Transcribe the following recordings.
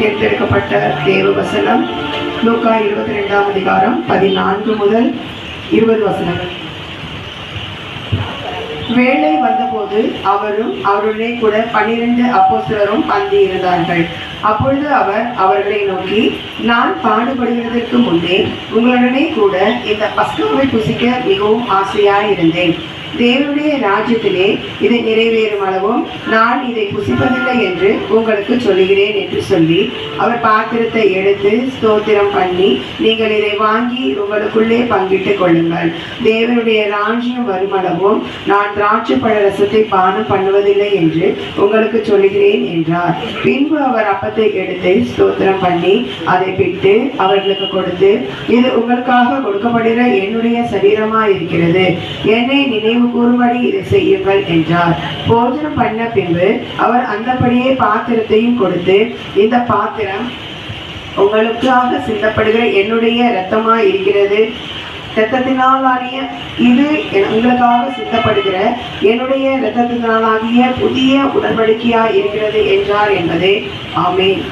தேர்ந்தெடுக்கப்பட்ட தேவ வசனம் லூக்கா 22ஆம் அதிகாரம் 14 முதல் 20 வசனங்கள். வேளை வந்தபோது அவரும் அவருடனே கூட 12 அப்போஸ்தலரும் பந்தி இருந்தார்கள். அப்பொழுது அவர் அவர்களை நோக்கி, நான் பாடுபடுகிறதற்கு முன்னே உங்களுடனே கூட இந்த பஸ்காவை புசிக்க மிகவும் ஆசையாயிருந்தேன். தேவனுடைய ராஜ்யத்திலே இது நிறைவேறும் அளவும் நான் இதை புசிப்பதில்லை என்று உங்களுக்கு சொல்லுகிறேன் என்று சொல்லி அவர் பாத்திரத்தை எடுத்து ஸ்தோத்திரம் பண்ணி, நீங்கள் இதை வாங்கி உங்களுக்குள்ளே பங்கிட்டுக் கொள்ளுங்கள். தேவனுடைய ராஜ்யம் வருமளவும் நான் திராட்சை பழ ரசத்தை பானம் பண்ணுவதில்லை என்று உங்களுக்கு சொல்லுகிறேன் என்றார். பின்பு அவர் அப்பத்தை எடுத்து ஸ்தோத்திரம் பண்ணி அதை பிட்டு அவர்களுக்கு கொடுத்து, இது உங்களுக்காக கொடுக்கப்படுகிற என்னுடைய சரீரமா இருக்கிறது, என்னை நினைவு கூறும்படி இதை செய்யுங்கள் என்றார். போஜனம் பண்ண பின்பு அவர் அந்தபடியே பாத்திரத்தையும் கொடுத்து, இந்த பாத்திரம் உங்களுக்காக சிந்தப்படுகிற என்னுடைய இரத்தமா இருக்கிறது, இரத்தத்தினாலாகிய இது உங்களுக்காக சிந்தப்படுகிற என்னுடைய இரத்தத்தினாலாகிய புதிய உடன்படிக்கையா இருக்கிறது என்றார் என்பதே. ஆமென்.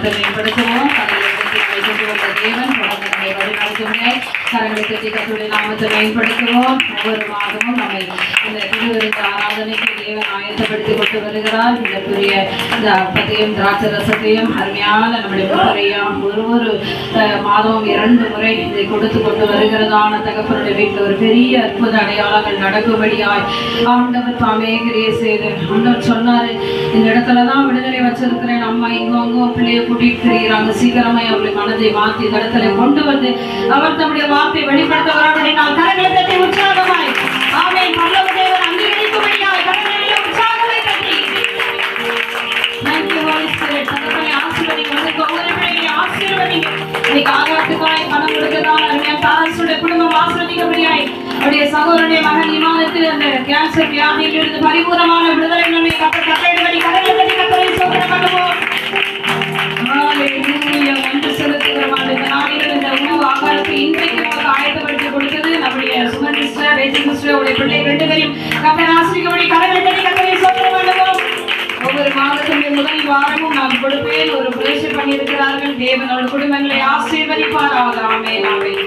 நாமத்தை மேம்படுத்துவோம். தேவன் தொடர்ந்து நம்மை வழிநடத்துமே. கரங்களை கட்டி கத்துடைய நாமத்தை மேம்படுத்துவோம். ஒவ்வொரு மாதமும் நம்மை இந்த திருவிருந்து ஆராதனைக்கு தேவன் ஆயத்தப்படுத்தி கொண்டு வருகிறார். இதற்குரிய இந்த அப்பத்தையும் திராட்சை ரசத்தையும் அருமையான நம்முடைய முறையாம் ஒரு மாதமும் 2 முறை இதை கொடுத்து கொண்டு வருகிறதான தகப்பனுடைய வீட்டில் ஒரு பெரிய அற்புத அடையாளங்கள் நடக்கும்படியாய் ஆண்டவர் தாமே கிரியை செய்து ஆண்டவர் சொன்னாரு, இந்த இடத்துலதான் விடுதலை வச்சிருக்கிறேன். அம்மா இங்கோ பிள்ளைய கூட்டிட்டு தெரிகிறாங்க, சீக்கிரமா அவருடைய மனதை மாற்றி இந்த இடத்துல கொண்டு வந்து அவர் தம்முடைய வார்த்தை வெளிப்படுத்த வராவினால் கரங்களை தட்டி உற்சாகமாய் ஆமென் பரலோக தேவன் அங்கீகரிக்கும்படியாய் கரங்களை உற்சாகமாய் தட்டி Thank you Holy Spirit. தகப்பனே ஆசீர்வதிங்க. உங்களுக்கு ஒவ்வொரு பிள்ளைகளையும் ஆசீர்வதிங்க. இன்னைக்கு ஆகாரத்துக்காய் பணம் கொடுக்கிறதான அருமையான தாரசுடைய குடும்பம் ஆசீர்வதிக்கும்படியாய் அவருடைய சகோதரனுடைய மகன் இமானுக்கு அந்த கேன்சர் வியாதியிலிருந்து பரிபூர்ணமான விடுதலை நன்மை கட்டளையிடும்படி கரங்களை தட்டி கர்த்தரை ஸ்தோத்திரம் பண்ணுவோம். ஹalleluya. நன்றி செலுத்துகிறோம். இந்த நாளில் இந்த உணவு ஆகாரத்தை இன்றைக்கு நமக்கு ஆயத்தப்படுத்தி கொடுத்தது நம்முடைய சுமன் சிஸ்டர், ரேஜன் சிஸ்டர், உடைய பிள்ளை 2 பேரையும் கர்த்தர் ஆசீர்வதிக்கும்படி கரங்களை தட்டி கர்த்தரை ஸ்தோத்திரம் பண்ணுவோம். ஒவ்வொரு மாதத்தின் முதல் வாரமும் நான் கொடுப்பேன் ஒரு பிரேஷர் பண்ணியிருக்கிறார்கள். தேவன் அவர்கள் குடும்பங்களை ஆசீர்வதிப்பாராக. ஆமென் ஆமென்.